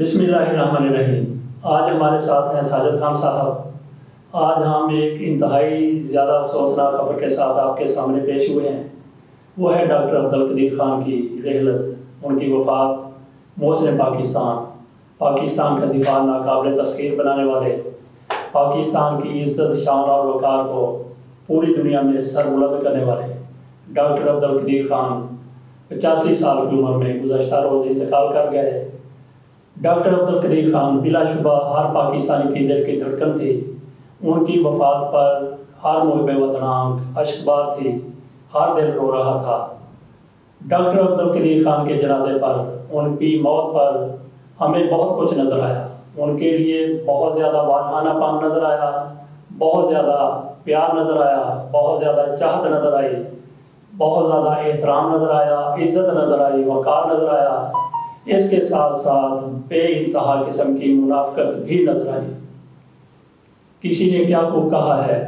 بسم اللہ الرحمن الرحیم۔ آج ہمارے ساتھ ہیں ساجد خان صاحب۔ آج ہم ایک انتہائی زیادہ افسوسناک خبر کے ساتھ آپ کے سامنے پیش ہوئے ہیں۔ وہ ہے ڈاکٹر عبدالقدیر خان کی رحلت، ان کی وفات۔ محسن پاکستان، پاکستان کا دفاع ناقابل تسخیر بنانے والے، پاکستان کی عزت، شان اور وقار کو پوری دنیا میں سر بلند کرنے والے ڈاکٹر عبدالقدیر خان 85 سال کی عمر میں گزشتہ روز انتقال کر گئے۔ ڈاکٹر عبدالقدیر خان بلا شبہ ہر پاکستانی کی دل کی دھڑکن تھی۔ ان کی وفات پر ہر محب وطن آنکھ اشک بار تھی، ہر دل رو رہا تھا۔ ڈاکٹر عبدالقدیر خان کے جنازے پر، ان کی موت پر ہمیں بہت کچھ نظر آیا۔ ان کے لیے بہت زیادہ والہانہ پن نظر آیا، بہت زیادہ پیار نظر آیا، بہت زیادہ چاہت نظر آئی، بہت زیادہ احترام نظر آیا، عزت نظر آئی، وقار نظر آیا۔ اس کے ساتھ ساتھ بے انتہا قسم کی منافقت بھی نظر آئی۔ کسی نے کیا کو کہا ہے،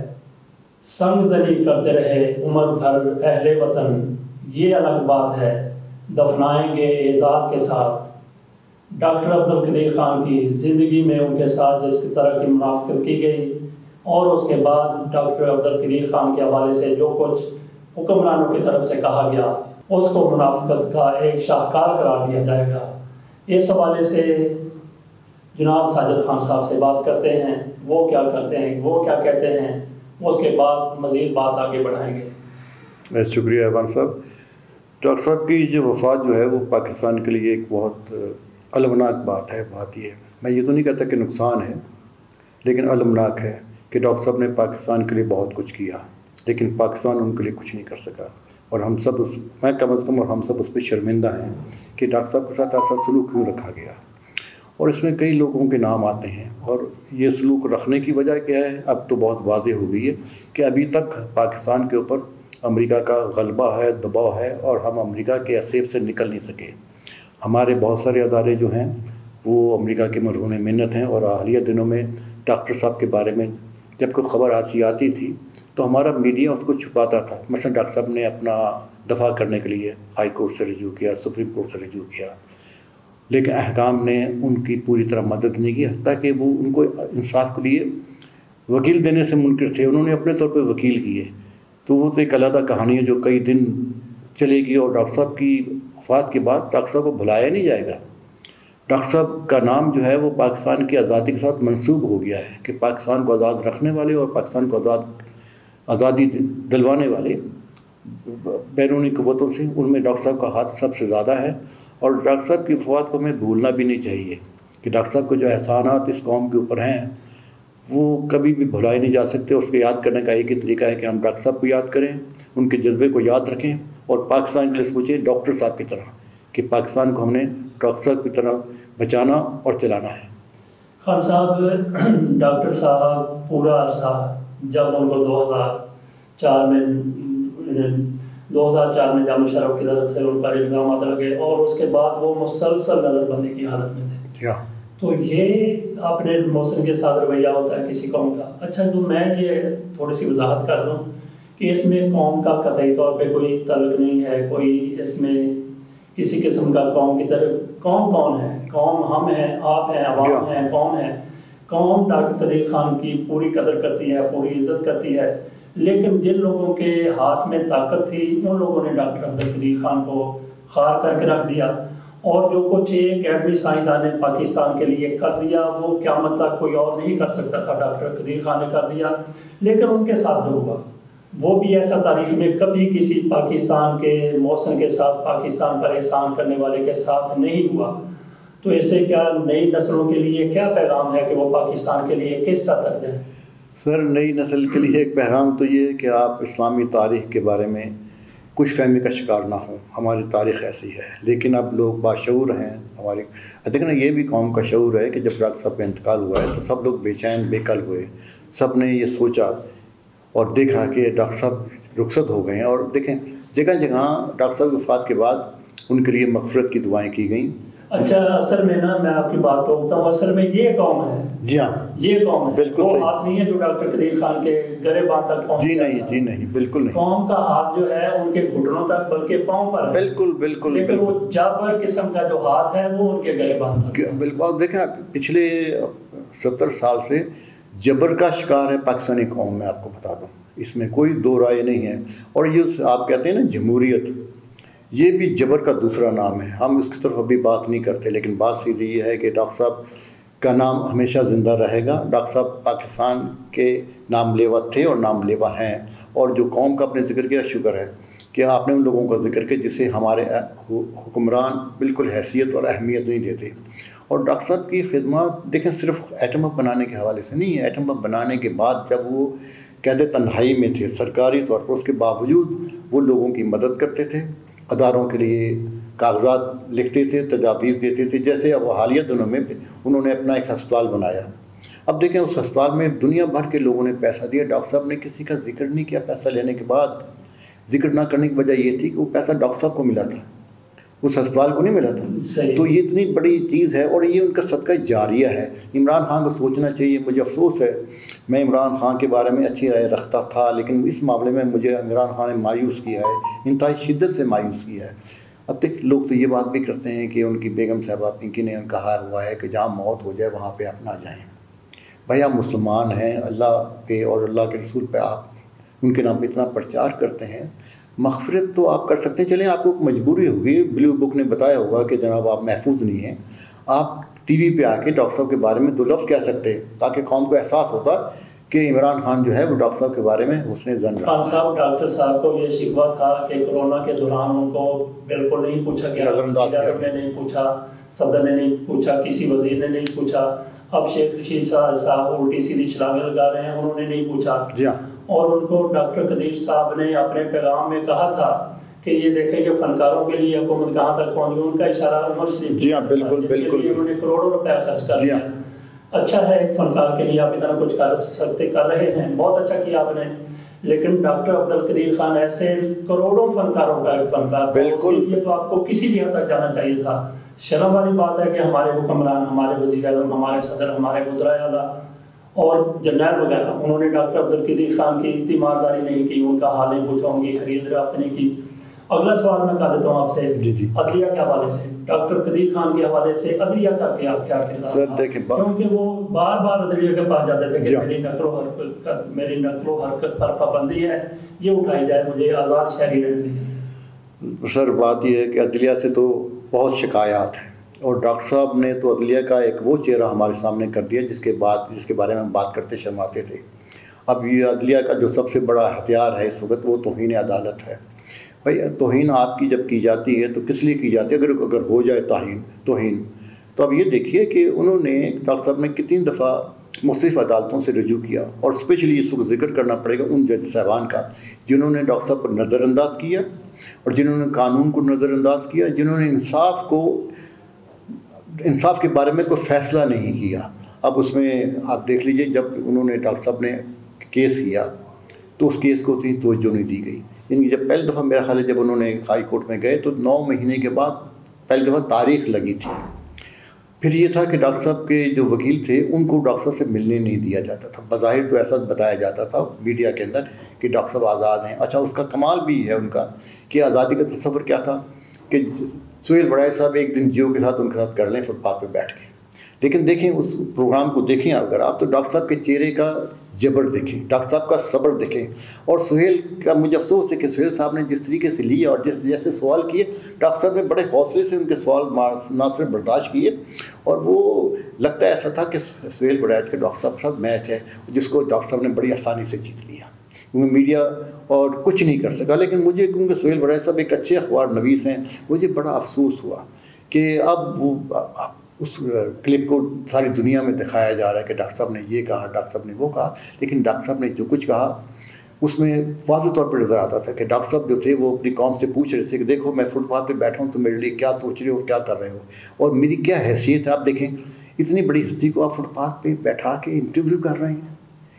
سنگ زنی کرتے رہے عمر بھر اہل وطن، یہ الگ بات ہے دفنائیں گے اعزاز کے ساتھ۔ ڈاکٹر عبدالقدیر خان کی زندگی میں ان کے ساتھ جس طرح کی منافقت کی گئی، اور اس کے بعد ڈاکٹر عبدالقدیر خان کے حوالے سے جو کچھ حکمرانوں کی طرف سے کہا گیا، اس کو منافقت کا ایک شاہکار قرار دیا جائے گا۔ اس حوالے سے جناب ساجد خان صاحب سے بات کرتے ہیں، وہ کیا کرتے ہیں، وہ کیا کہتے ہیں، اس کے بعد مزید بات آگے بڑھائیں گے۔ شکریہ ایوان صاحب۔ ڈاکٹر صاحب کی جو وفات جو ہے وہ پاکستان کے لیے ایک بہت المناک بات ہے۔ بات یہ ہے، میں یہ تو نہیں کہتا کہ نقصان ہے، لیکن المناک ہے کہ ڈاکٹر صاحب نے پاکستان کے لیے بہت کچھ کیا، لیکن پاکستان ان کے لیے کچھ نہیں کر سکا۔ اور ہم سب میں کم از کم اور ہم سب اس پہ شرمندہ ہیں کہ ڈاکٹر صاحب کے ساتھ ایسا سلوک کیوں رکھا گیا۔ اور اس میں کئی لوگوں کے نام آتے ہیں، اور یہ سلوک رکھنے کی وجہ کیا ہے اب تو بہت واضح ہو گئی ہے کہ ابھی تک پاکستان کے اوپر امریکہ کا غلبہ ہے، دباؤ ہے، اور ہم امریکہ کے اسیب سے نکل نہیں سکے۔ ہمارے بہت سارے ادارے جو ہیں وہ امریکہ کے مرہون منت ہیں، اور حالیہ دنوں میں ڈاکٹر صاحب کے بارے میں جب کوئی خبر آتی تھی تو ہمارا میڈیا اس کو چھپاتا تھا۔ مثلا ڈاکٹر صاحب نے اپنا دفاع کرنے کے لیے ہائی کورٹ سے رجوع کیا، سپریم کورٹ سے رجوع کیا، لیکن احکام نے ان کی پوری طرح مدد نہیں کی، حتیٰ کہ وہ ان کو انصاف کے لیے وکیل دینے سے منکر تھے، انہوں نے اپنے طور پہ وکیل کیے۔ تو وہ تو ایک علیحدہ کہانی ہے جو کئی دن چلے گی، اور ڈاکٹر صاحب کی وفات کے بعد ڈاکٹر صاحب کو بھلایا نہیں جائے گا۔ ڈاکٹر صاحب کا نام جو ہے وہ پاکستان کی آزادی کے ساتھ منسوب ہو گیا ہے کہ پاکستان کو آزاد رکھنے والے اور پاکستان کو آزادی دلوانے والے بیرونی قوتوں سے، ان میں ڈاکٹر صاحب کا ہاتھ سب سے زیادہ ہے۔ اور ڈاکٹر صاحب کی وفات کو ہمیں بھولنا بھی نہیں چاہیے کہ ڈاکٹر صاحب کو جو احسانات اس قوم کے اوپر ہیں وہ کبھی بھی بھلائے نہیں جا سکتے۔ اس کو یاد کرنے کا ایک ہی طریقہ ہے کہ ہم ڈاکٹر صاحب کو یاد کریں، ان کے جذبے کو یاد رکھیں، اور پاکستان کے لیے سوچیں ڈاکٹر صاحب کی طرح کہ پاکستان کو ہم نے ڈاکٹر صاحب کی طرح بچانا اور چلانا ہے۔ خان صاحب، ڈاکٹر صاحب پورا عرصہ جب ان کو 2004 میں جامع مشرف کی طرف سے ان پر الزامات لگے، اور اس کے بعد وہ مسلسل نظر بندی کی حالت میں تھے، تو یہ اپنے محسن کے ساتھ رویہ ہوتا ہے کسی قوم کا۔ اچھا، تو میں یہ تھوڑی سی وضاحت کر دوں کہ اس میں قوم کا قطعی طور پہ کوئی تعلق نہیں ہے، کوئی اس میں کسی قسم کا قوم کی طرف۔ قوم کون ہے؟ قوم ہم ہیں، آپ ہیں، عوام ہیں، قوم ہے۔ قوم ڈاکٹر قدیر خان کی پوری قدر کرتی ہے، پوری عزت کرتی ہے، لیکن جن لوگوں کے ہاتھ میں طاقت تھی ان لوگوں نے ڈاکٹر عبدالقدیر خان کو خار کر کے رکھ دیا، اور جو کچھ ایک ایٹمی سائنسدان نے پاکستان کے لیے کر دیا وہ قیامت تک کوئی اور نہیں کر سکتا تھا، ڈاکٹر قدیر خان نے کر دیا۔ لیکن ان کے ساتھ جو ہوا وہ بھی ایسا تاریخ میں کبھی کسی پاکستان کے محسن کے ساتھ، پاکستان پر احسان کرنے والے کے ساتھ نہیں ہوا۔ تو اس سے کیا نئی نسلوں کے لیے کیا پیغام ہے کہ وہ پاکستان کے لیے کس حد تک دیں؟ سر، نئی نسل کے لیے ایک پیغام تو یہ ہے کہ آپ اسلامی تاریخ کے بارے میں کچھ فہمی کا شکار نہ ہوں۔ ہماری تاریخ ایسی ہے، لیکن اب لوگ باشعور ہیں۔ ہماری دیکھنا یہ بھی قوم کا شعور ہے کہ جب ڈاکٹر صاحب کا انتقال ہوا ہے تو سب لوگ بے چین بے کل ہوئے، سب نے یہ سوچا اور دیکھا کہ ڈاکٹر صاحب رخصت ہو گئے ہیں۔ اور دیکھیں جگہ جگہ ڈاکٹر صاحب کی وفات کے بعد ان کے لیے مغفرت کی دعائیں کی گئیں۔ اچھا اصل میں نا میں آپ کی بات روکتا ہوں، اصل میں یہ قوم ہے، جی ہاں یہ قوم ہے، بالکل وہ صحیح. ہاتھ نہیں ہے جو ڈاکٹر قدیر خان کے گرے بان تک پہنچ جی نہیں جی نہیں بالکل نہیں. قوم کا ہاتھ جو ہے ان کے گھٹنوں تک بلکہ پاؤں پر ہے. بالکل بالکل لیکن وہ جابر قسم کا جو ہاتھ ہے وہ ان کے گرے بان تک. بالکل. دیکھیں پچھلے 70 سال سے جبر کا شکار ہے پاکستانی قوم، میں آپ کو بتا دوں، اس میں کوئی دو رائے نہیں ہے. اور یہ آپ کہتے ہیں نا جمہوریت، یہ بھی جبر کا دوسرا نام ہے. ہم اس کی طرف ابھی بات نہیں کرتے، لیکن بات سیدھی یہ ہے کہ ڈاکٹر صاحب کا نام ہمیشہ زندہ رہے گا. ڈاکٹر صاحب پاکستان کے نام لیوا تھے اور نام لیوا ہیں. اور جو قوم کا آپ نے ذکر کیا، شکر ہے کہ آپ نے ان لوگوں کا ذکر کیا جسے ہمارے حکمران بالکل حیثیت اور اہمیت نہیں دیتے. اور ڈاکٹر صاحب کی خدمات دیکھیں صرف ایٹم بم بنانے کے حوالے سے نہیں ہے. ایٹم بم بنانے کے بعد جب وہ قید تنہائی میں تھے سرکاری طور پر، اس کے باوجود وہ لوگوں کی مدد کرتے تھے، اداروں کے لیے کاغذات لکھتے تھے، تجاویز دیتے تھے. جیسے اب حالیہ دنوں میں انہوں نے اپنا ایک ہسپتال بنایا. اب دیکھیں اس ہسپتال میں دنیا بھر کے لوگوں نے پیسہ دیا. ڈاکٹر صاحب نے کسی کا ذکر نہیں کیا. پیسہ لینے کے بعد ذکر نہ کرنے کی وجہ یہ تھی کہ وہ پیسہ ڈاکٹر صاحب کو ملا تھا، اس ہسپتال کو نہیں ملا تھا. تو یہ اتنی بڑی چیز ہے اور یہ ان کا صدقہ جاریہ ہے. عمران خان کو سوچنا چاہیے. مجھے افسوس ہے، میں عمران خان کے بارے میں اچھی رائے رکھتا تھا، لیکن اس معاملے میں مجھے عمران خان نے مایوس کیا ہے، انتہائی شدت سے مایوس کیا ہے. اب تک لوگ تو یہ بات بھی کرتے ہیں کہ ان کی بیگم صاحبہ پنکی نے کہا ہوا ہے کہ جہاں موت ہو جائے وہاں پہ آپ نہ جائیں. بھائی آپ مسلمان ہیں، اللہ پہ اور اللہ کے رسول پہ آپ ان کے نام پہ اتنا پرچار کرتے ہیں، مغفرت تو آپ کر سکتے ہیں. چلیں آپ کو مجبوری ہوگی، بلیو بک نے بتایا ہوگا کہ جناب آپ محفوظ نہیں ہیں، آپ ٹی وی پہ آ کے ڈاکٹر صاحب کے بارے میں 2 لفظ کہہ سکتے ہیں تاکہ قوم کو احساس ہوتا کہ عمران خان جو ہے وہ ڈاکٹر صاحب کے بارے میں اس نے زن رہا. خان صاحب ڈاکٹر صاحب کو یہ شکوہ تھا کہ کورونا کے دوران ان کو بالکل نہیں پوچھا گیا، وزیر اعظم نے نہیں پوچھا، صدر نے نہیں پوچھا، کسی وزیر نے نہیں پوچھا. اب شیخ رشید صاحب الٹی سیدھی چھلانگیں لگا رہے ہیں، انہوں نے نہیں پوچھا. جی ہاں. اور ان کو ڈاکٹر قدیر صاحب نے اپنے پیغام میں کہا تھا کہ یہ دیکھیں کہ فنکاروں کے لیے حکومت کہاں تک پہنچ گئی. ان کا اشارہ عمر شریف، جی ہاں بالکل بالکل، انہوں نے کروڑوں روپے خرچ کر دیا. اچھا ہے ایک فنکار کے لیے آپ اتنا کچھ کر رہے ہیں، بہت اچھا کیا آپ نے. لیکن ڈاکٹر عبدالقدیر خان ایسے کروڑوں فنکاروں کا ایک فنکار تھا، اس کے لیے تو آپ کو کسی بھی حد تک جانا چاہیے تھا. شرم والی بات ہے کہ ہمارے حکمران، ہمارے وزیر اعظم، ہمارے صدر، ہمارے وزرائے اعلیٰ اور جنرل وغیرہ، انہوں نے ڈاکٹر عبدالقدیر خان کی تیمارداری نہیں کی، ان کا حال نہیں پوچھا، ان کی خرید دریافت نہیں کی. اگلا سوال میں کر لیتا ہوں آپ سے، عدلیہ کے حوالے سے، ڈاکٹر قدیر خان کے حوالے سے عدلیہ کا کیا کردار تھا؟ کیونکہ وہ بار بار عدلیہ کے پاس جاتے تھے کہ میری نقل و حرکت پر پابندی ہے، یہ اٹھائی جائے، مجھے آزاد شہری رہنے دیا. سر بات یہ ہے کہ عدلیہ سے تو بہت شکایات ہیں، اور ڈاکٹر صاحب نے تو عدلیہ کا ایک وہ چہرہ ہمارے سامنے کر دیا جس کے بارے میں ہم بات کرتے شرماتے تھے. اب یہ عدلیہ کا جو سب سے بڑا ہتھیار ہے اس وقت وہ توہین عدالت ہے. بھائی توہین آپ کی جب کی جاتی ہے تو کس لیے کی جاتی ہے؟ اگر ہو جائے توہین تو اب یہ دیکھیے کہ انہوں نے ڈاکٹر صاحب نے کتنی دفعہ مختلف عدالتوں سے رجوع کیا، اور اسپیشلی اس وقت ذکر کرنا پڑے گا ان جج صاحبان کا جنہوں نے ڈاکٹر صاحب پر نظر انداز کیا، اور جنہوں نے قانون کو نظر انداز کیا، جنہوں نے انصاف کے بارے میں کوئی فیصلہ نہیں کیا. اب اس میں آپ دیکھ لیجئے جب انہوں نے ڈاکٹر صاحب نے کیس کیا تو اس کیس کو اتنی توجہ نہیں دی گئی. یعنی جب پہلی دفعہ میرا خیال ہے جب انہوں نے ہائی کورٹ میں گئے تو 9 مہینے کے بعد پہلی دفعہ تاریخ لگی تھی. پھر یہ تھا کہ ڈاکٹر صاحب کے جو وکیل تھے ان کو ڈاکٹر صاحب سے ملنے نہیں دیا جاتا تھا. بظاہر تو ایسا بتایا جاتا تھا میڈیا کے اندر کہ ڈاکٹر صاحب آزاد ہیں. اچھا اس کا کمال بھی ہے ان کا کہ آزادی کا تصور کیا تھا کہ سہیل بڑائے صاحب ایک دن جیو کے ساتھ ان کے ساتھ کر لیں فٹ پاتھ پہ بیٹھ کے. لیکن دیکھیں اس پروگرام کو دیکھیں اگر آپ تو ڈاکٹر صاحب کے چہرے کا جبر دیکھیں، ڈاکٹر صاحب کا صبر دیکھیں. اور سہیل کا مجھے افسوس ہے کہ سہیل صاحب نے جس طریقے سے لیا اور جیسے سوال کیے، ڈاکٹر صاحب نے بڑے حوصلے سے ان کے سوال نہ صرف برداشت کیے، اور وہ لگتا ہے ایسا تھا کہ سہیل بڑائچ کے ڈاکٹر صاحب کے ساتھ میچ ہے جس کو ڈاکٹر صاحب نے بڑی آسانی سے جیت لیا. کیونکہ میڈیا اور کچھ نہیں کر سکا. لیکن مجھے کیونکہ سہیل بڑائچ صاحب ایک اچھے اخبار نویس ہیں، مجھے بڑا افسوس ہوا کہ اب وہ اس کلپ کو ساری دنیا میں دکھایا جا رہا ہے کہ ڈاکٹر صاحب نے یہ کہا، ڈاکٹر صاحب نے وہ کہا. لیکن ڈاکٹر صاحب نے جو کچھ کہا اس میں واضح طور پر نظر آتا تھا کہ ڈاکٹر صاحب جو تھے وہ اپنی قوم سے پوچھ رہے تھے کہ دیکھو میں فٹ پاتھ پہ بیٹھا ہوں تو میرے لیے کیا سوچ رہے ہو اور کیا کر رہے ہو، اور میری کیا حیثیت ہے. آپ دیکھیں اتنی بڑی ہستی کو آپ فٹ پاتھ پہ بیٹھا کے انٹرویو کر رہے ہیں.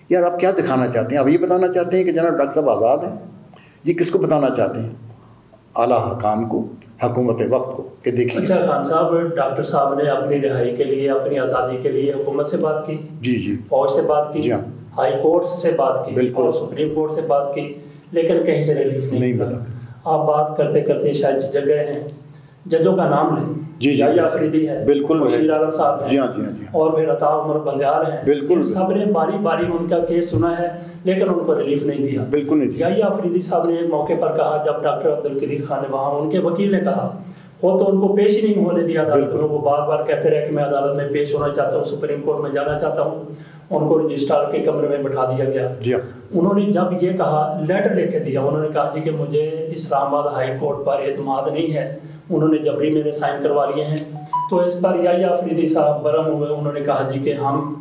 یار آپ کیا دکھانا چاہتے ہیں؟ آپ یہ بتانا چاہتے ہیں کہ جناب ڈاکٹر صاحب آزاد ہیں؟ یہ کس کو بتانا چاہتے ہیں؟ اعلیٰ حکام کو، حکومت وقت کو کہ دیکھیے. اچھا خان صاحب، ڈاکٹر صاحب نے اپنی رہائی کے لیے، اپنی آزادی کے لیے حکومت سے بات کی، جی فوج سے بات کی، ہائی کورٹ سے بات کی اور سپریم کورٹ سے بات کی، لیکن کہیں سے ریلیف نہیں ملا. آپ بات کرتے کرتے شاید جھجک گئے ہیں. ججوں کا نام لیں. یحییٰ آفریدی ہے، بالکل، مشیر عالم صاحب ہیں، اور پھر عطا عمر بندیال ہیں. بالکل، سب نے باری باری ان کا کیس سنا ہے لیکن ان کو ریلیف نہیں دیا. بالکل نہیں. یحییٰ آفریدی صاحب نے ایک موقع پر کہا، جب ڈاکٹر عبدالقدیر خان نے وہاں، ان کے وکیل نے کہا، وہ تو ان کو پیش ہی نہیں ہونے دیا عدالت میں. وہ بار بار کہتے رہے کہ میں عدالت میں پیش ہونا چاہتا ہوں، سپریم کورٹ میں جانا چاہتا ہوں. ان کو رجسٹرار کے کمرے میں بٹھا دیا گیا. انہوں نے جب یہ کہا، لیٹر لے کے دیا، انہوں نے کہا جی کہ مجھے اسلام آباد ہائی کورٹ پر اعتماد نہیں ہے. انہوں نے جبری میرے سائن کروا لیے ہیں. تو اس پر یحییٰ آفریدی صاحب برہم ہوئے. انہوں نے کہا جی کہ ہم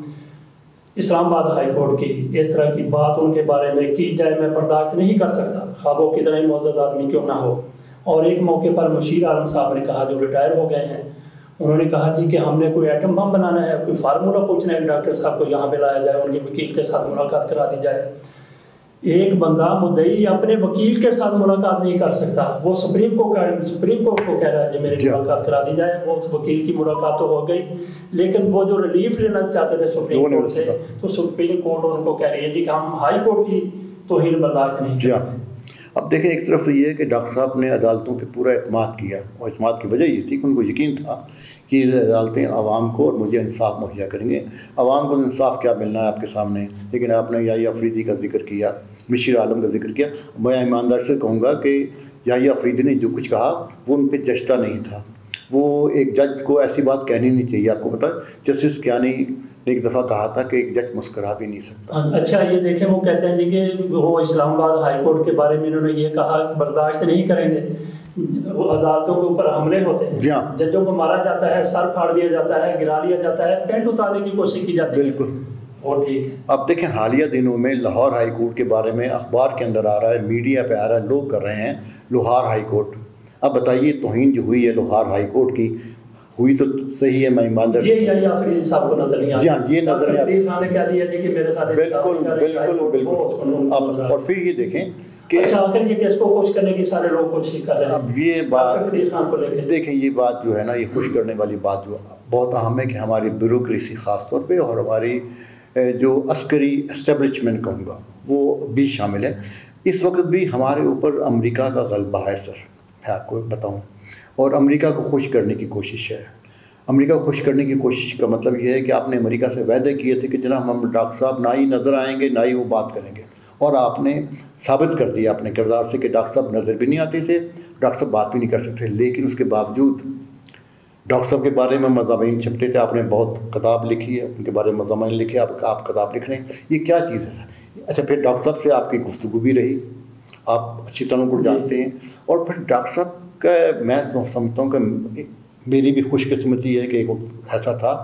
اسلام آباد ہائی کورٹ کی اس طرح کی بات ان کے بارے میں کی جائے میں برداشت نہیں کر سکتا، خواہ وہ کتنا ہی معزز آدمی کیوں نہ ہو. اور ایک موقع پر مشیر عالم صاحب نے کہا، جو ریٹائر ہو گئے ہیں، انہوں نے کہا جی کہ ہم نے کوئی ایٹم بم بنانا ہے، کوئی فارمولہ پوچھنا ہے کہ ڈاکٹر صاحب کو یہاں پہ لایا جائے، ان کے وکیل کے ساتھ ملاقات کرا دی جائے. ایک بندہ مدعی اپنے وکیل کے ساتھ ملاقات نہیں کر سکتا، وہ سپریم کورٹ کو کہہ رہا ہے جی میری ملاقات کرا دی جائے. وہ اس وکیل کی ملاقات تو ہو گئی، لیکن وہ جو ریلیف لینا چاہتے تھے سپریم کورٹ سے، تو سپریم کورٹ ان کو کہہ رہی ہے جی کہ ہم ہائی کورٹ کی توہین برداشت نہیں کرتے. اب دیکھیں، ایک طرف سے یہ ہے کہ ڈاکٹر صاحب نے عدالتوں پہ پورا اعتماد کیا، اور اعتماد کی وجہ یہ تھی کہ ان کو یقین تھا کہ عدالتیں عوام کو اور مجھے انصاف مہیا کریں گے. عوام کو انصاف کیا ملنا ہے آپ کے سامنے. لیکن آپ نے یحییٰ آفریدی کا ذکر کیا، مشیر عالم کا ذکر کیا. میں ایماندار سے کہوں گا کہ یحییٰ آفریدی نے جو کچھ کہا وہ ان پہ جچتا نہیں تھا. وہ ایک جج کو ایسی بات کہنی نہیں چاہیے. آپ کو پتہ ہے جسٹس کیانی نے ایک دفعہ کہا تھا کہ ایک جج مسکرا بھی نہیں سکتا. اچھا یہ دیکھیں، وہ کہتے ہیں جی کہ وہ اسلام آباد ہائی کورٹ کے بارے میں انہوں نے یہ کہا برداشت نہیں کریں گے. عدالتوں کے اوپر حملے ہوتے ہیں، ججوں کو مارا جاتا ہے، سر پھاڑ دیا جاتا ہے، گرا لیا جاتا ہے، پینٹ اتارنے کی کوشش کی جاتی ہے. بالکل. اور ٹھیک ہے. اب دیکھیں، حالیہ دنوں میں لاہور ہائی کورٹ کے بارے میں اخبار کے اندر آ رہا ہے، میڈیا پہ آ رہا ہے، لوگ کر رہے ہیں لاہور ہائی کورٹ. اب بتائیے توہین جو ہوئی ہے لاہور ہائی کورٹ کی، ہوئی تو صحیح ہے. میں ایماندار یہ یحییٰ آفریدی صاحب کو نظر نہیں آتا. جی ہاں، یہ نظر نہیں آتا. خان نے کہہ دیا جی کہ میرے ساتھ بالکل. اور پھر یہ دیکھیں کہ اچھا آخر یہ کس کو خوش کرنے کی سارے لوگ کوشش کر رہے ہیں. اب یہ بات دیکھیں، یہ بات جو ہے نا، یہ خوش کرنے والی بات جو بہت اہم ہے کہ ہماری بیوروکریسی خاص طور پہ اور ہماری جو عسکری اسٹیبلشمنٹ کہوں گا وہ بھی شامل ہے. اس وقت بھی ہمارے اوپر امریکہ کا غلبہ ہے سر، میں آپ کو بتاؤں. اور امریکہ کو خوش کرنے کی کوشش ہے. امریکہ کو خوش کرنے کی کوشش کا مطلب یہ ہے کہ آپ نے امریکہ سے وعدے کیے تھے کہ جناب ہم ڈاکٹر صاحب نہ ہی نظر آئیں گے، نہ ہی وہ بات کریں گے. اور آپ نے ثابت کر دیا اپنے کردار سے کہ ڈاکٹر صاحب نظر بھی نہیں آتے تھے، ڈاکٹر صاحب بات بھی نہیں کر سکتے. لیکن اس کے باوجود ڈاکٹر صاحب کے بارے میں مضامین چھپتے تھے. آپ نے بہت کتاب لکھی ہے، ان کے بارے میں مضامین لکھے. آپ کتاب لکھ رہے ہیں، یہ کیا چیز ہے سر؟ اچھا، پھر ڈاکٹر صاحب سے آپ کی گفتگو بھی رہی، آپ اچھی طرح کو جانتے ہیں. اور پھر ڈاکٹر صاحب کا میں سمجھتا ہوں کہ میری بھی خوش قسمتی ہے کہ ایک ایسا تھا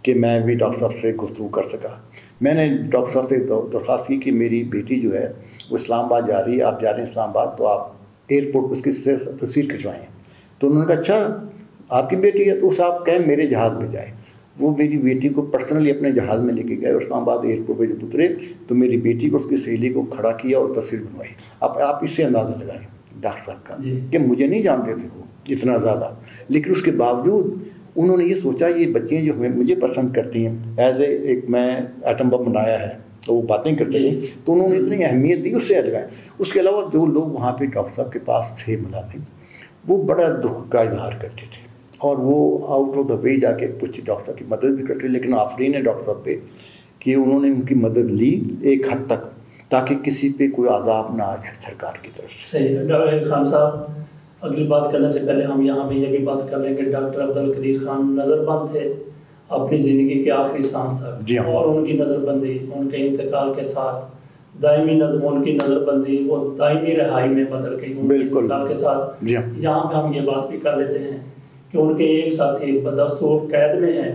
کہ میں بھی ڈاکٹر صاحب سے گفتگو کر سکا. میں نے ڈاکٹر صاحب سے درخواست کی کہ میری بیٹی جو ہے وہ اسلام آباد جا رہی ہے، آپ جا رہے ہیں اسلام آباد، تو آپ ایئرپورٹ اس کی تصویر کھنچوائیں. تو انہوں نے کہا اچھا آپ کی بیٹی ہے تو اسے آپ کہیں میرے جہاز میں جائے. وہ میری بیٹی کو پرسنلی اپنے جہاز میں لے کے گئے اور اسلام آباد ایئرپورٹ پہ جب اترے تو میری بیٹی کو اس کی سہیلی کو کھڑا کیا اور تصویر بنوائی. اب آپ اس سے اندازہ لگائیں ڈاکٹر صاحب کا کہ مجھے نہیں جانتے تھے وہ اتنا زیادہ، لیکن اس کے باوجود انہوں نے یہ سوچا یہ بچیاں جو ہمیں مجھے پسند کرتی ہیں، ایز اے ایک میں ایٹم بم بنایا ہے تو وہ باتیں کرتے ہیں، تو انہوں نے اتنی اہمیت دی اس سے لگائیں. اس کے علاوہ جو لوگ وہاں پہ ڈاکٹر صاحب کے پاس تھے ملازم، وہ بڑا دکھ کا اظہار کرتے تھے اور وہ آؤٹ آف دا وے جا کے کچھ ڈاکٹر صاحب کی مدد بھی کرتے. لیکن آفرین ہے ڈاکٹر صاحب پہ کہ انہوں نے ان کی مدد لی ایک حد تک تاکہ کسی پہ کوئی عذاب نہ آ جائے سرکار کی طرف سے. صحیح ہے. ڈاکٹر خان صاحب، اگلی بات کرنے سے پہلے ہم یہاں پہ یہ بھی بات کر لیں کہ ڈاکٹر عبدالقدیر خان نظر بند تھے اپنی زندگی کے آخری سانس تک. جی ہاں. اور ان کی نظر بندی ان کے انتقال کے ساتھ دائمی نظم، ان کی نظر بندی وہ دائمی رہائی میں بدل گئی ان کے انتقال کے ساتھ. جی ہاں. یہاں پہ ہم یہ بات بھی کر لیتے ہیں کہ ان کے ایک ساتھی بدستور قید میں ہیں،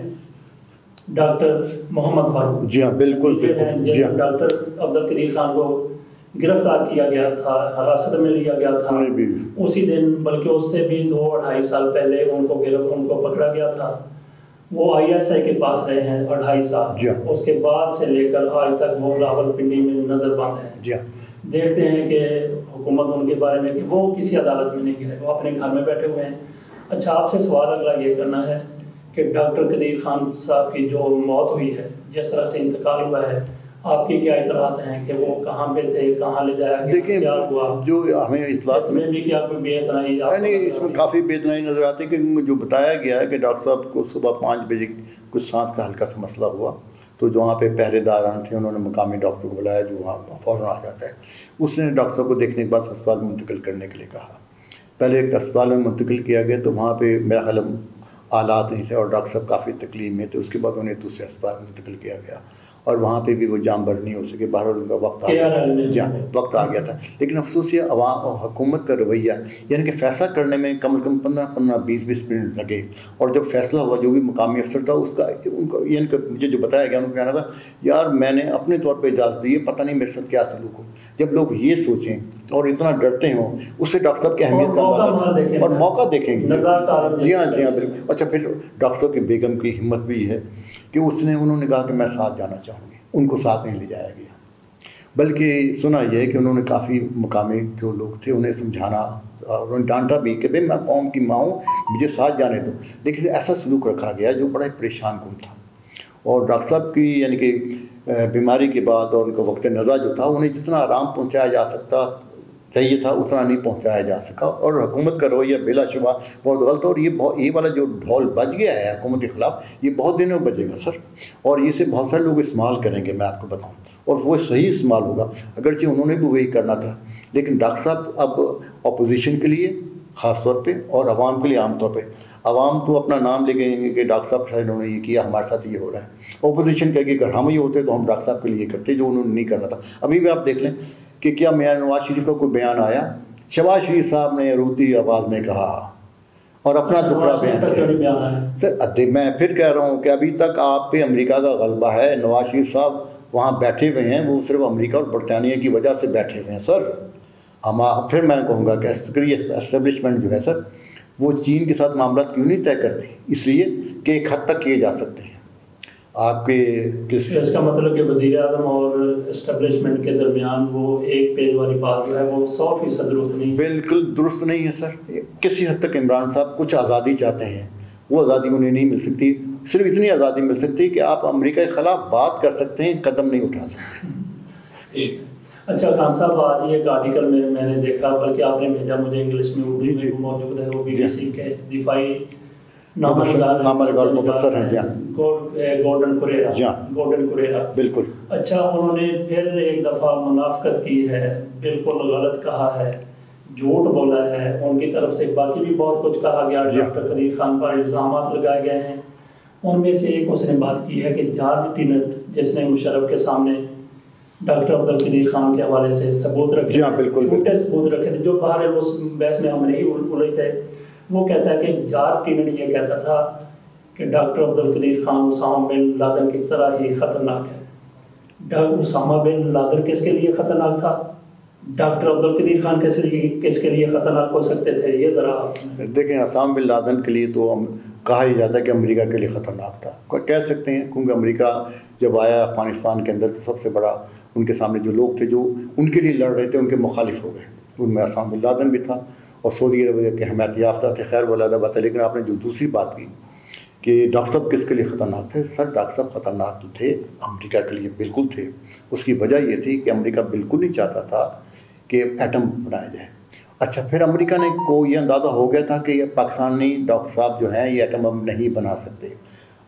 ڈاکٹر محمد فاروق. جی ہاں بالکل. جی ہاں. ڈاکٹر عبدالقدیر خان کو گرفتار کیا گیا تھا، حراست میں لیا گیا تھا اسی دن، بلکہ اس سے بھی 2-2.5 سال پہلے ان کو پکڑا گیا تھا. وہ ISI کے پاس رہے ہیں 2.5 سال. جی ہاں. اس کے بعد سے لے کر آج تک وہ راولپنڈی میں نظر بند ہیں. جی ہاں. دیکھتے ہیں کہ حکومت ان کے بارے میں کہ وہ کسی عدالت میں نہیں گئے, وہ اپنے گھر میں بیٹھے ہوئے ہیں. اچھا, آپ سے سوال اگلا یہ کرنا ہے کہ ڈاکٹر قدیر خان صاحب کی جو موت ہوئی ہے, جس طرح سے انتقال ہوا ہے, آپ کی کیا اطلاعات ہیں کہ وہ کہاں پہ تھے, کہاں لے جایا گیا, کیا ہوا؟ جو ہمیں اطلاعات میں بھی کیا کوئی بے اتنائی نہیں, اس میں کافی بے اتنائی نظر آتی ہے کہ جو بتایا گیا ہے کہ ڈاکٹر صاحب کو صبح 5 بجے کچھ سانس کا ہلکا سا مسئلہ ہوا, تو جو وہاں پہ پہرے داران تھے انہوں نے مقامی ڈاکٹر کو بلایا جو وہاں فوراً آ جاتا ہے. اس نے ڈاکٹر صاحب کو دیکھنے کے بعد اسپتال میں منتقل کرنے کے لیے کہا. پہلے ایک اسپتال میں منتقل کیا گیا تو وہاں پہ میرا خیال آلات نہیں تھے اور ڈاکٹر صاحب کافی تکلیف میں تھے. اس کے بعد انہیں دوسرے اسپتال میں منتقل کیا گیا اور وہاں پہ بھی وہ جام بھر نہیں ہو سکے. بہرحال ان کا وقت آ گیا, وقت آ گیا تھا. لیکن افسوس یہ عوام اور حکومت کا رویہ, یعنی کہ فیصلہ کرنے میں کم از کم 15-20 منٹ لگے, اور جب فیصلہ ہوا جو بھی مقامی افسر تھا اس کا ان کو یعنی کہ مجھے جو بتایا گیا ان کو کہنا تھا یار میں نے اپنے طور پہ اجازت دی ہے, پتہ نہیں میرے ساتھ کیا سلوک ہو. جب لوگ یہ سوچیں اور اتنا ڈرتے ہوں, اس سے ڈاکٹر صاحب کی اہمیت کا اندازہ اور موقع دیکھیں گے. جی ہاں, جی ہاں, بالکل. اچھا, پھر ڈاکٹر صاحب کی بیگم کی ہمت بھی ہے کہ انہوں نے کہا کہ میں ساتھ جانا چاہوں گی. ان کو ساتھ نہیں لے جایا گیا, بلکہ سنا یہ ہے کہ انہوں نے کافی مقامی جو لوگ تھے انہیں سمجھانا اور انہیں ڈانٹا بھی کہ بھائی میں قوم کی ماں ہوں, مجھے ساتھ جانے دو. لیکن ایسا سلوک رکھا گیا جو بڑا پریشان کن تھا. اور ڈاکٹر صاحب کی یعنی کہ بیماری کے بعد اور ان کا وقت نزا جو تھا انہیں جتنا آرام پہنچایا جا سکتا چاہیے تھا اتنا نہیں پہنچایا جا سکا. اور حکومت کا رویہ بلا شبہ بہت غلط. اور یہ والا جو ڈھول بج گیا ہے حکومت کے خلاف, یہ بہت دنوں بجے گا سر, اور اسے بہت سارے لوگ استعمال کریں گے, میں آپ کو بتاؤں, اور وہ صحیح استعمال ہوگا. اگرچہ انہوں نے بھی وہی کرنا تھا, لیکن ڈاکٹر صاحب اب اپوزیشن کے لیے خاص طور پہ اور عوام کے لیے عام طور پہ, عوام تو اپنا نام لے گئیں گے کہ ڈاکٹر صاحب سے انہوں نے یہ کیا, ہمارے ساتھ یہ ہو رہا ہے. اپوزیشن کہے گی اگر ہم یہ ہوتے تو ہم ڈاکٹر صاحب کے لیے کرتے جو انہوں نے نہیں کرنا تھا. ابھی بھی آپ دیکھ لیں کہ کیا میاں نواز شریف کا کوئی بیان آیا, شہباز شریف صاحب نے روتی آواز میں کہا اور اپنا دکھڑا بیان. سر میں پھر کہہ رہا ہوں کہ ابھی تک آپ پہ امریکہ کا غلبہ ہے. نواز شریف صاحب وہاں بیٹھے ہوئے ہیں, وہ صرف امریکہ اور برطانیہ کی وجہ سے بیٹھے ہوئے ہیں سر. پھر میں کہوں گا کہ عسکری اسٹیبلشمنٹ جو ہے سر وہ چین کے ساتھ معاملات کیوں نہیں طے کرتی, اس لیے کہ ایک حد تک کیے جا سکتے ہیں. آپ کے اس کا مطلب کہ وزیر اعظم اور اسٹیبلشمنٹ کے درمیان وہ ایک پیج والی بات جو ہے وہ 100% درست نہیں ہے. بالکل درست نہیں ہے سر. کسی حد تک عمران صاحب کچھ آزادی چاہتے ہیں, وہ آزادی انہیں نہیں مل سکتی. صرف اتنی آزادی مل سکتی کہ آپ امریکہ کے خلاف بات کر سکتے ہیں, قدم نہیں اٹھا سکتے. اچھا خان صاحب, آج ایک آرٹیکل میں نے دیکھا, بلکہ آپ نے بھیجا مجھے انگلش میں, اردو میں موجود ہے, وہ BBC کے دفاعی مبصر ہیں گورڈن کوریرا. بالکل. اچھا, انہوں نے پھر ایک دفعہ منافقت کی ہے, بالکل غلط کہا ہے, جھوٹ بولا ہے ان کی طرف سے. باقی بھی بہت کچھ کہا گیا, ڈاکٹر قدیر خان پر الزامات لگائے گئے ہیں. ان میں سے ایک اس نے بات کی ہے کہ جارج ٹینٹ جس نے مشرف کے سامنے ڈاکٹر عبدالقدیر خان کے حوالے سے ثبوت رکھے, جھوٹے ثبوت رکھے تھے, جو باہر اس بحث میں ہم نہیں الجھے تھے. وہ کہتا ہے کہ جارج ٹینٹ یہ کہتا تھا کہ doctor Abdul Qadeer Khan Osama bin Laden کی طرح ہی خطرناک ہے. اسامہ بن لادن کس کے لیے خطرناک تھا, ڈاکٹر عبدالقدیر خان کس کے لیے خطرناک ہو سکتے تھے, یہ ذرا دیکھیں. اسامہ بن لادن کے لیے تو کہا ہی جاتا ہے کہ امریکہ کے لیے خطرناک تھا, کہہ سکتے ہیں, کیونکہ امریکہ جب آیا افغانستان کے اندر تو سب سے بڑا ان کے سامنے جو لوگ تھے جو ان کے لیے لڑ رہے تھے ان کے مخالف ہو گئے. ان میں اسامہ بن لادن بھی تھا اور سعودی عرب کے حمایت یافتہ تھے. خیر والا بات ہے. لیکن آپ نے جو دوسری بات کی کہ ڈاکٹر صاحب کس کے لیے خطرناک تھے, سر ڈاکٹر صاحب خطرناک تھے امریکہ کے لیے, بالکل تھے. اس کی وجہ یہ تھی کہ امریکہ بالکل نہیں چاہتا تھا کہ ایٹم بنایا جائے. اچھا, پھر امریکہ نے کو یہ اندازہ ہو گیا تھا کہ یہ پاکستانی ڈاکٹر صاحب جو ہیں یہ ایٹم اب نہیں بنا سکتے.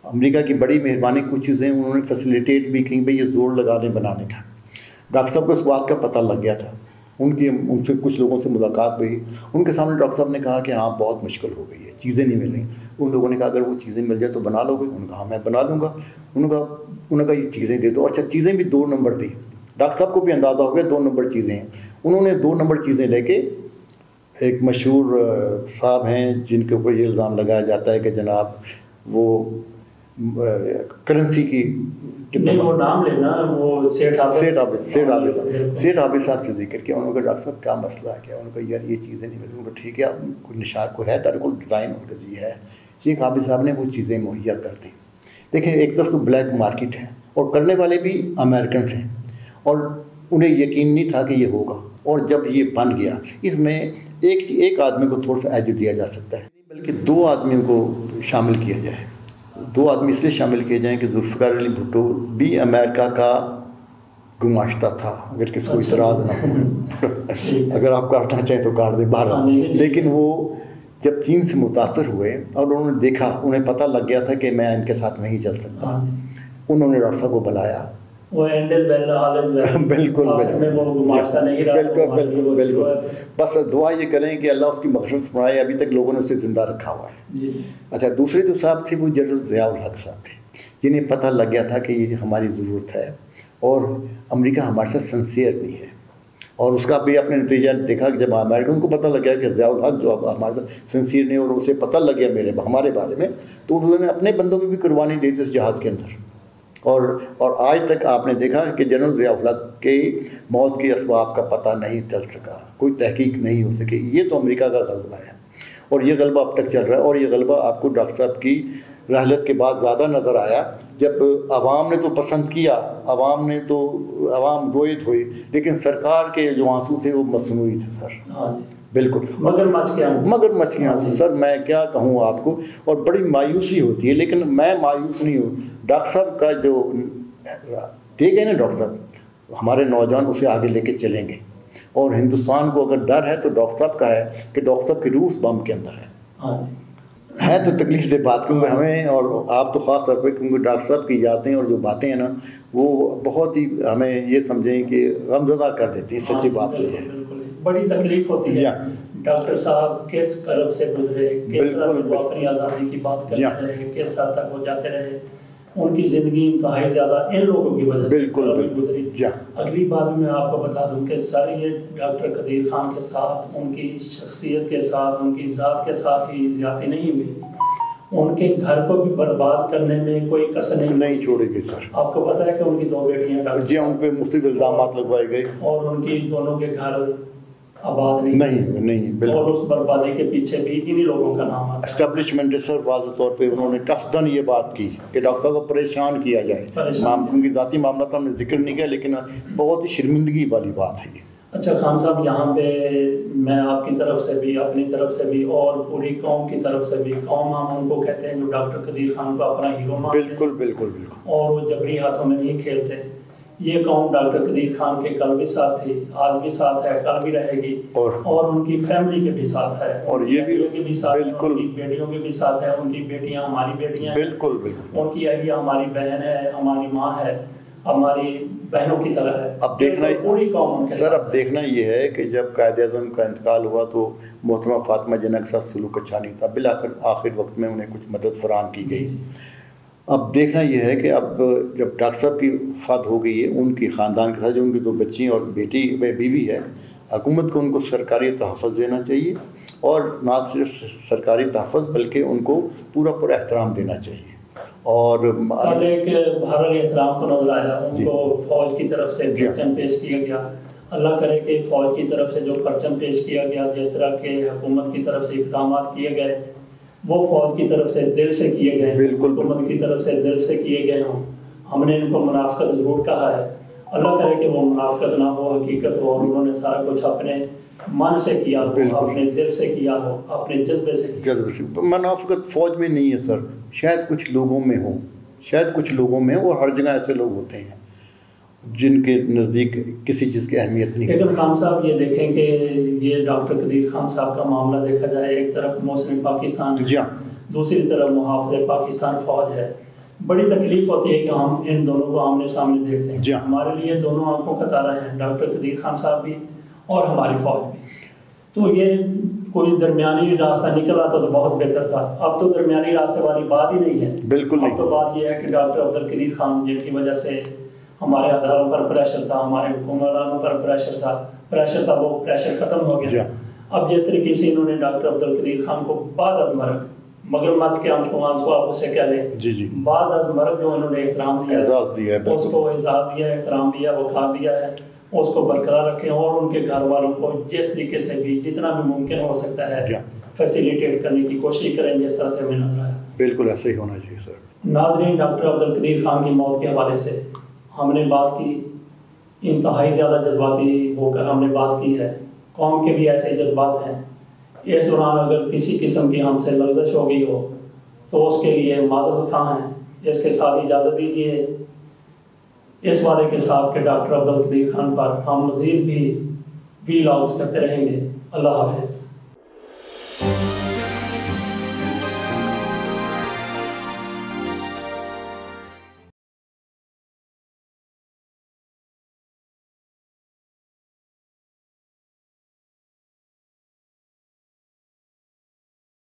امریکہ کی بڑی مہربانی کچھ چیزیں انہوں نے فیسیلیٹیٹ بھی کی, بھائی یہ زور لگا دیں بنانے کا. ڈاکٹر صاحب کو اس بات کا پتہ لگ گیا تھا. ان سے کچھ لوگوں سے ملاقات ہوئی, ان کے سامنے ڈاکٹر صاحب نے کہا کہ ہاں بہت مشکل ہو گئی ہے, چیزیں نہیں مل رہی. ان لوگوں نے کہا اگر وہ چیزیں مل جائے تو بنا لو گے. انہوں نے کہا میں بنا لوں گا. انہوں نے کہا یہ چیزیں دے دو. اچھا, چیزیں بھی 2 نمبر تھیں. ڈاکٹر صاحب کو بھی اندازہ ہو گیا 2 نمبر چیزیں ہیں. انہوں نے 2 نمبر چیزیں لے کے, ایک مشہور صاحب ہیں جن کے اوپر یہ الزام لگایا جاتا ہے کہ جناب وہ کرنسی کی وہ نام لینا, وہ سیٹھ حافظ صاحب سے ذکر کیا. انہوں نے کہا ڈاکٹر صاحب کیا مسئلہ ہے, کیا؟ انہوں نے کہا یار یہ چیزیں نہیں ملی. انہوں نے کہا ٹھیک ہے, آپ کوئی نشان کو ہے تارے کو ڈیزائن ان کا یہ ہے, شیخ عابد صاحب نے وہ چیزیں مہیا کر دیں. دیکھیں ایک طرف تو بلیک مارکیٹ ہے اور کرنے والے بھی امریکنس ہیں اور انہیں یقین نہیں تھا کہ یہ ہوگا, اور جب یہ بن گیا اس میں ایک آدمی کو تھوڑا سا ایج دیا جا سکتا ہے, بلکہ 2 آدمیوں کو شامل کیا جائے. 2 آدمی اس لیے شامل کیے جائیں کہ ذوالفقار علی بھٹو بھی امریکہ کا گماشتہ تھا, اگر کسی کو اعتراض نہ ہو اگر آپ کاٹنا چاہیں تو کاٹ دیں باہر. لیکن وہ جب چین سے متاثر ہوئے اور انہوں نے دیکھا, انہیں پتہ لگ گیا تھا کہ میں ان کے ساتھ نہیں چل سکتا, انہوں نے ڈاکٹر صاحب کو بلایا. بالکل بس دعا یہ کریں کہ اللہ اس کی مغفرت فرمائے, ابھی تک لوگوں نے اسے زندہ رکھا ہوا ہے. اچھا دوسرے جو صاحب تھے وہ جنرل ضیاء الحق صاحب تھے, جنہیں پتہ لگ گیا تھا کہ یہ ہماری ضرورت ہے اور امریکہ ہمارے ساتھ سنسیئر نہیں ہے, اور اس کا بھی آپ نے نتیجہ دیکھا کہ جب امریکن کو پتہ لگ گیا کہ ضیاء الحق جو ہمارے ساتھ سنسیئر نہیں, اور اسے پتہ لگ گیا ہمارے بارے میں, تو انہوں نے اپنے بندوں کی بھی قربانی دی تھی اس جہاز کے اندر. اور آج تک آپ نے دیکھا کہ جنرل ضیاء الحق کے موت کے اسباب کا پتہ نہیں چل سکا, کوئی تحقیق نہیں ہو سکی. یہ تو امریکہ کا غلبہ ہے, اور یہ غلبہ اب تک چل رہا ہے. اور یہ غلبہ آپ کو ڈاکٹر صاحب کی رحلت کے بعد زیادہ نظر آیا, جب عوام نے تو پسند کیا, عوام روئے دھوئے, لیکن سرکار کے جو آنسو تھے وہ مصنوعی تھے سر. بالکل مگر مچ کے آنسو سر, میں کیا کہوں آپ کو, اور بڑی مایوسی ہوتی ہے. لیکن میں مایوس نہیں ہوں. ڈاکٹر صاحب کا جو دے گئے نا ڈاکٹر صاحب, ہمارے نوجوان اسے آگے لے کے چلیں گے. اور ہندوستان کو اگر ڈر ہے تو ڈاکٹر صاحب کا ہے کہ ڈاکٹر صاحب کی روح اس بم کے اندر ہے تو تکلیف دہ بات, کیونکہ ہمیں اور آپ تو خاص طور پہ, کیونکہ ڈاکٹر صاحب کی یادیں اور جو باتیں ہیں نا وہ بہت ہی ہمیں یہ سمجھیں کہ غمزدہ کر دیتی ہیں. سچی بات یہ ہے, بڑی تکلیف ہوتی ہے. ڈاکٹر صاحب کس کرب سے گزرے, کس طرح سے وہ اپنی آزادی کی بات کرتے رہے, کس حد تک وہ جاتے رہے. ان کی زندگی انتہائی زیادہ ان لوگوں کی وجہ سے گزری. اگلی بات میں آپ کو بتا دوں کہ سر یہ ڈاکٹر قدیر خان کے ساتھ, ان کی شخصیت کے ساتھ, ان کی ذات کے ساتھ ہی زیادتی نہیں ہوئی. ان کے گھر کو بھی برباد کرنے میں کوئی کسر نہیں چھوڑے گی سر. آپ کو پتہ ہے کہ ان کی 2 بیٹیاں جی ان پہ مختلف الزامات لگوائے گئے, اور ان کی دونوں کے گھر آباد نہیں, اور اس بربادی کے پیچھے بھی انہی لوگوں کا نام آتا ہے. اسٹیبلشمنٹ سر واضح طور پہ انہوں نے قصداً یہ بات کی کہ ڈاکٹر صاحب کو پریشان کیا جائے. ان کی ذاتی معاملات ہم نے ذکر نہیں کیا, لیکن بہت ہی شرمندگی والی بات ہے یہ. اچھا خان صاحب, یہاں پہ میں آپ کی طرف سے بھی, اپنی طرف سے بھی, اور پوری قوم کی طرف سے بھی, قوم ہم ان کو کہتے ہیں جو ڈاکٹر قدیر خان کو اپنا ہیرو مانتے ہیں, بالکل, اور وہ جبری ہاتھوں میں نہیں کھیلتے. یہ قوم ڈاکٹر قدیر خان کے کل بھی ساتھ تھی, آج بھی ساتھ ہے, کل بھی رہے گی, اور ان کی فیملی کے بھی ساتھ ہے, اور یہ کے بھی ساتھ ہے, ان کی بیٹیوں کے بھی ساتھ ہے. ان کی بیٹیاں ہماری بیٹیاں ہیں, بالکل, ان کی اہلیہ ہماری بہن ہے, ہماری ماں ہے, ہماری بہنوں کی طرح ہے. اب دیکھنا پوری قوم ان کے سر, اب دیکھنا یہ ہے کہ جب قائد اعظم کا انتقال ہوا تو محترمہ فاطمہ جناح کے ساتھ سلوک اچھا نہیں تھا. بالآخر وقت میں انہیں کچھ مدد فراہم کی گئی. اب دیکھنا یہ ہے کہ اب جب ڈاکٹر صاحب کی وفات ہو گئی ہے, ان کی خاندان کے ساتھ جو ان کی 2 بچی اور بیوی ہے, حکومت کو ان کو سرکاری تحفظ دینا چاہیے, اور نہ صرف سرکاری تحفظ بلکہ ان کو پورا احترام دینا چاہیے. اور ایک بہرحال احترام تو نظر آیا, ان کو فوج کی طرف سے پرچم پیش کیا گیا. اللہ کرے کہ فوج کی طرف سے جو پرچم پیش کیا گیا, جس طرح کے حکومت کی طرف سے اقدامات کیے گئے, وہ فوج کی طرف سے دل سے کیے گئے, حکومت کی طرف سے دل سے کیے گئے ہوں. ہم نے ان کو منافقت ضرور کہا ہے, اللہ کرے کہ وہ منافقت نہ ہو, حقیقت ہو, اور انہوں نے سارا کچھ اپنے من سے کیا ہو, اپنے دل سے کیا ہو, اپنے جذبے سے کیا. منافقت فوج میں نہیں ہے سر, شاید کچھ لوگوں میں ہو, اور ہر جگہ ایسے لوگ ہوتے ہیں جن کے نزدیک کسی چیز کی اہمیت نہیں. لیکن خان صاحب یہ دیکھیں کہ یہ ڈاکٹر قدیر خان صاحب کا معاملہ دیکھا جائے, ایک طرف مسلم پاکستان ہے, دوسری طرف محافظ پاکستان فوج ہے. بڑی تکلیف ہوتی ہے کہ ہم ان دونوں کو آمنے سامنے دیکھتے ہیں. ہمارے لیے دونوں آنکھوں کا تارا ہیں, ڈاکٹر قدیر خان صاحب بھی اور ہماری فوج بھی. تو یہ کوئی درمیانی راستہ نکل آتا تو بہت بہتر تھا. اب تو درمیانی راستے والی بات ہی نہیں ہے. بالکل. اب تو بات یہ ہے کہ ڈاکٹر عبدالقدیر خان, جن کی وجہ سے ہمارے اداروں پر پریشر تھا, ہمارے حکمرانوں پر پریشر تھا, وہ پریشر ختم ہو گیا. اب جس طریقے سے انہوں نے ڈاکٹر عبدالقدیر خان کو بعد از مرگ, مگر مت کے آنسو آپ اسے کہہ لیں, بعد از مرگ جو انہوں نے احترام دیا, اس کو اعزاز دیا, احترام دیا, وقار دیا ہے, اس کو برقرار رکھیں, اور ان کے گھر والوں کو جس طریقے سے بھی جتنا بھی ممکن ہو سکتا ہے فیسیلیٹیٹ کرنے کی کوشش کریں, جس طرح سے ہمیں نظر آیا. بالکل ایسا ہی ہونا چاہیے سر۔ ناظرین، ڈاکٹر عبدالقدیر خان کی موت کے حوالے سے ہم نے بات کی، انتہائی زیادہ جذباتی ہو کر ہم نے بات کی ہے۔ قوم کے بھی ایسے جذبات ہیں، اس دوران اگر کسی قسم کی ہم سے لغزش ہو گئی ہو تو اس کے لیے معذرت خواہ ہیں۔ اس کے ساتھ اجازت دیجیے اس وعدے کے ساتھ کہ ڈاکٹر عبدالقدیر خان پر ہم مزید بھی وی لاگز کرتے رہیں گے۔ اللہ حافظ۔